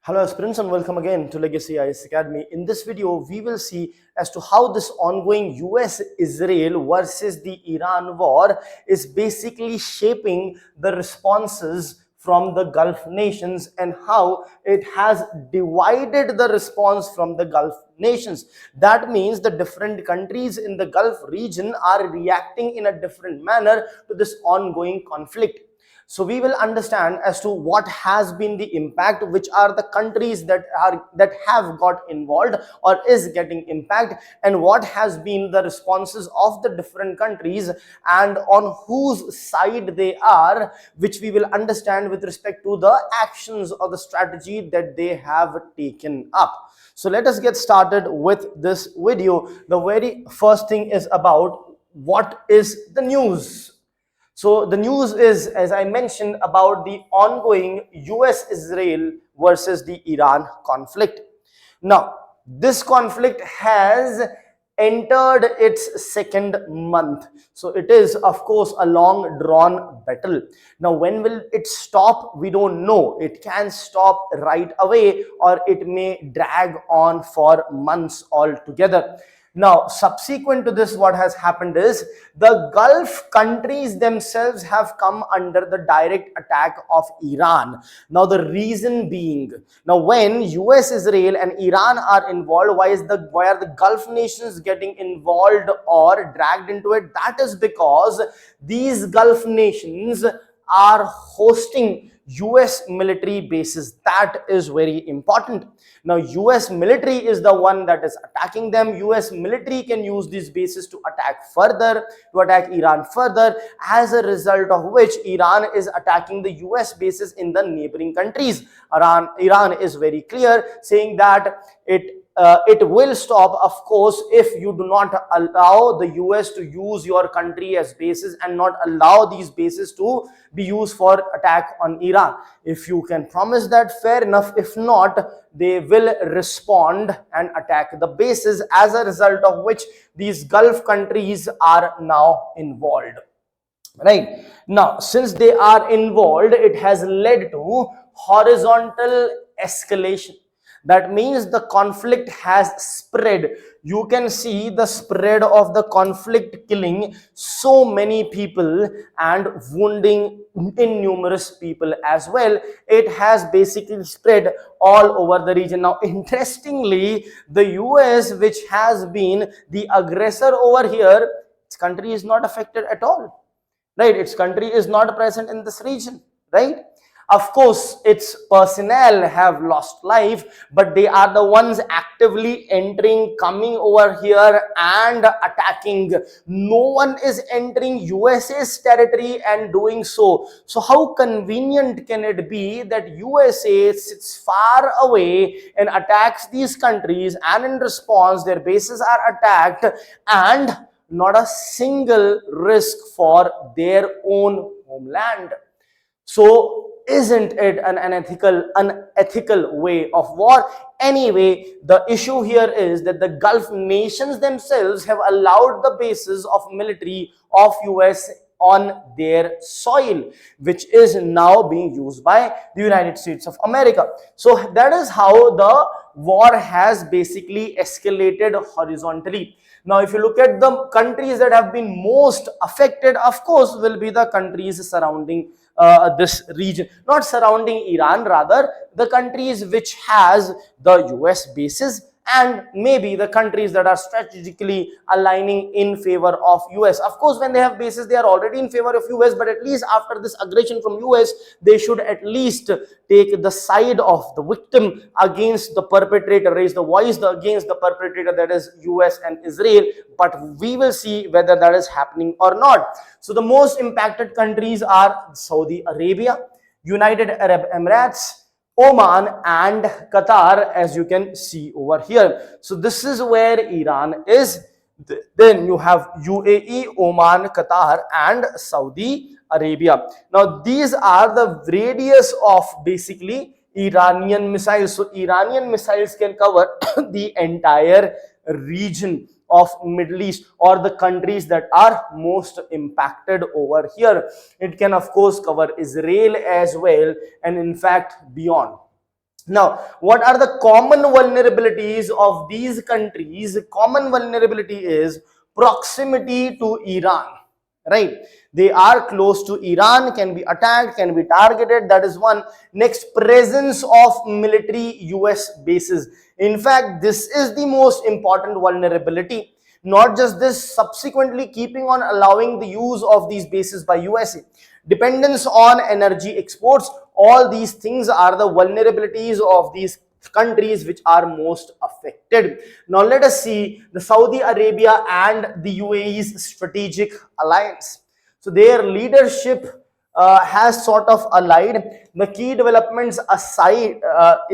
Hello aspirants and welcome again to Legacy IS Academy. In this video, we will see as to how this ongoing US-Israel versus the Iran war is basically shaping the responses from the Gulf nations and how it has divided the response from the Gulf nations. That means the different countries in the Gulf region are reacting in a different manner to this ongoing conflict. So we will understand as to what has been the impact, which are the countries that have got involved or is getting impact, and what has been the responses of the different countries and on whose side they are, which we will understand with respect to the actions or the strategy that they have taken up. So let us get started with this video. The very first thing is about what is the news. So the news is, as I mentioned, about the ongoing US-Israel versus the Iran conflict. Now, this conflict has entered its second month. So it is, of course, a long drawn battle. Now, when will it stop? We don't know. It can stop right away or it may drag on for months altogether. Now, subsequent to this, what has happened is the Gulf countries themselves have come under the direct attack of Iran. Now, the reason being, now when US, Israel and Iran are involved, why are the Gulf nations getting involved or dragged into it? That is because these Gulf nations are hosting US military bases. That is very important. Now, US military is the one that is attacking them. US military can use these bases to attack further, to attack Iran further, as a result of which Iran is attacking the US bases in the neighboring countries. Iran is very clear, saying that it will stop, of course, if you do not allow the US to use your country as bases and not allow these bases to be used for attack on Iran. If you can promise that, fair enough. If not, they will respond and attack the bases, as a result of which these Gulf countries are now involved. Right now, since they are involved, it has led to horizontal escalation. That means the conflict has spread. You can see the spread of the conflict, killing so many people and wounding innumerous people as well. It has basically spread all over the region. Now, interestingly, the US, which has been the aggressor over here, its country is not affected at all. Right, its country is not present in this region, right? Of course, its personnel have lost life, but they are the ones actively entering, coming over here and attacking. No one is entering USA's territory and doing so. So how convenient can it be that USA sits far away and attacks these countries, and in response their bases are attacked and not a single risk for their own homeland? So isn't it an unethical way of war? Anyway, the issue here is that the Gulf nations themselves have allowed the bases of military of US on their soil, which is now being used by the United States of America. So that is how the war has basically escalated horizontally. Now, if you look at the countries that have been most affected, of course, will be the countries surrounding this region, not surrounding Iran, rather the countries which has the US bases, and maybe the countries that are strategically aligning in favor of US. Of course, when they have bases, they are already in favor of US, but at least after this aggression from US, they should at least take the side of the victim against the perpetrator, raise the voice against the perpetrator, that is US and Israel. But we will see whether that is happening or not. So the most impacted countries are Saudi Arabia, United Arab Emirates, Oman and Qatar, as you can see over here. So this is where Iran is. Then you have UAE, Oman, Qatar and Saudi Arabia. Now these are the radius of basically Iranian missiles. So Iranian missiles can cover the entire region of Middle East or the countries that are most impacted over here. It can of course cover Israel as well, and in fact beyond. Now, what are the common vulnerabilities of these countries? Common vulnerability is proximity to Iran, right? They are close to Iran, can be attacked, can be targeted. That is one. Next, presence of military US bases. In fact, this is the most important vulnerability. Not just this, subsequently keeping on allowing the use of these bases by USA. Dependence on energy exports, all these things are the vulnerabilities of these countries which are most affected. Now let us see the Saudi Arabia and the UAE's strategic alliance. So their leadership has sort of allied. The key developments aside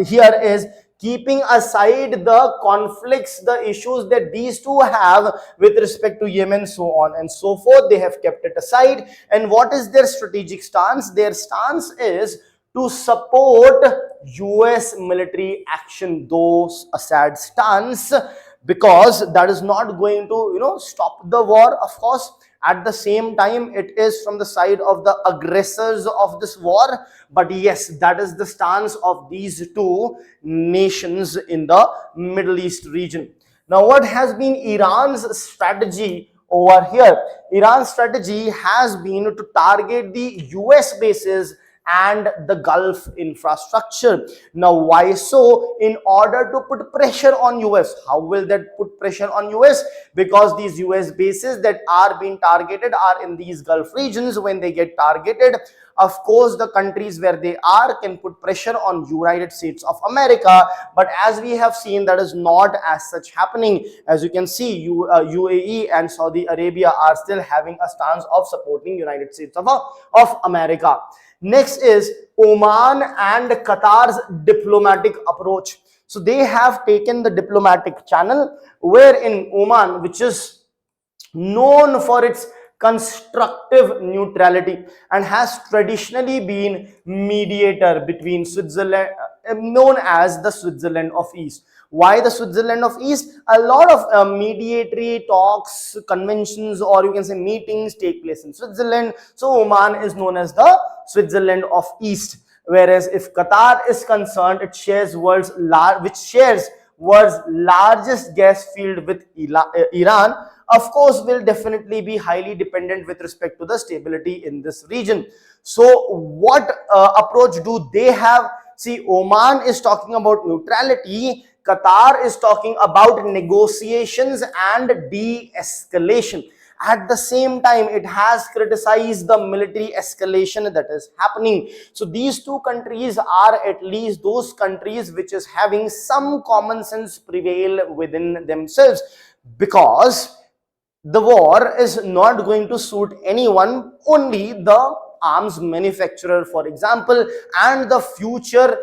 here is keeping aside the conflicts, the issues that these two have with respect to Yemen, so on and so forth. They have kept it aside. And what is their strategic stance? Their stance is to support US military action, though a sad stance, because that is not going to, stop the war, of course. At the same time, it is from the side of the aggressors of this war. But yes, that is the stance of these two nations in the Middle East region. Now, what has been Iran's strategy over here? Iran's strategy has been to target the US bases and the Gulf infrastructure. Now, why so? In order to put pressure on US. How will that put pressure on US? Because these US bases that are being targeted are in these Gulf regions. When they get targeted, of course, the countries where they are can put pressure on United States of America. But as we have seen, that is not as such happening. As you can see, UAE and Saudi Arabia are still having a stance of supporting United States of America. Next is Oman and Qatar's diplomatic approach. So they have taken the diplomatic channel, wherein Oman, which is known for its constructive neutrality and has traditionally been mediator between Switzerland, known as the Switzerland of East. Why the Switzerland of East? A lot of mediatory talks, conventions, or you can say meetings take place in Switzerland. So Oman is known as the Switzerland of East. Whereas if Qatar is concerned, it shares world's largest gas field with Iran, of course, will definitely be highly dependent with respect to the stability in this region. So what approach do they have? See, Oman is talking about neutrality. Qatar is talking about negotiations and de-escalation. At the same time, it has criticized the military escalation that is happening. So these two countries are at least those countries which is having some common sense prevail within themselves, because the war is not going to suit anyone, only the arms manufacturer, for example, and the future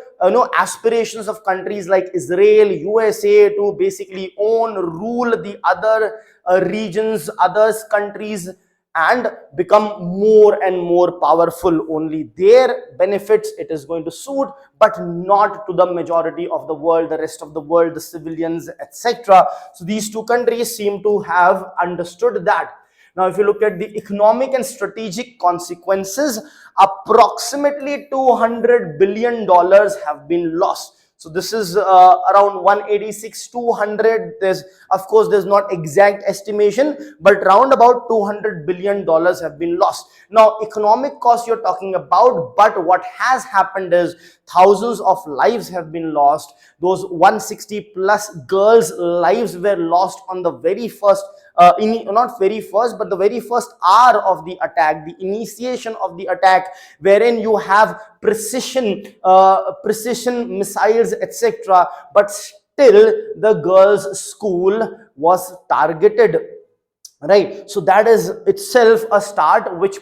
aspirations of countries like Israel, USA to basically own, rule the other regions, others countries, and become more and more powerful. Only their benefits it is going to suit, but not to the majority of the world, the rest of the world, the civilians, etc. So these two countries seem to have understood that. Now, if you look at the economic and strategic consequences, approximately $200 billion have been lost. So this is around 186, 200. There's not exact estimation, but round about $200 billion have been lost. Now, economic cost you're talking about, but what has happened is thousands of lives have been lost. Those 160 plus girls' lives were lost on the very first not very first, but the very first hour of the attack, the initiation of the attack, wherein you have precision missiles, etc. But still, the girls' school was targeted. Right. So that is itself a start, which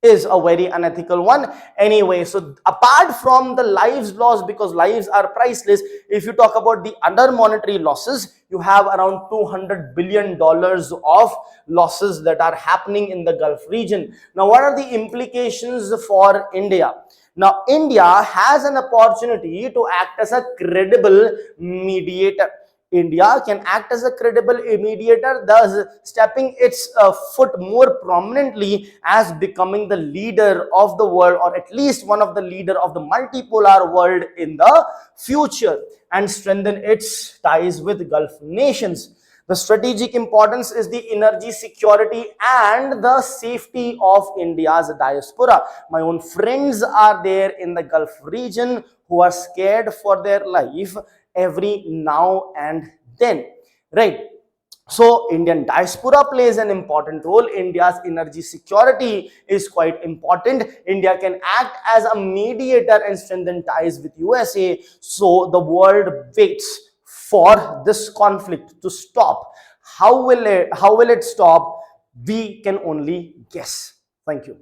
is a very unethical one anyway. So apart from the lives lost, because lives are priceless, if you talk about the other monetary losses, you have around $200 billion of losses that are happening in the Gulf region. Now, what are the implications for India? Now, India has an opportunity to act as a credible mediator. India can act as a credible mediator, thus stepping its foot more prominently as becoming the leader of the world, or at least one of the leader of the multipolar world in the future, and strengthen its ties with Gulf nations. The strategic importance is the energy security and the safety of India's diaspora. My own friends are there in the Gulf region who are scared for their life every now and then, right? So Indian diaspora plays an important role. India's energy security is quite important. India can act as a mediator and strengthen ties with USA. So the world waits for this conflict to stop. How will it stop? We can only guess. Thank you.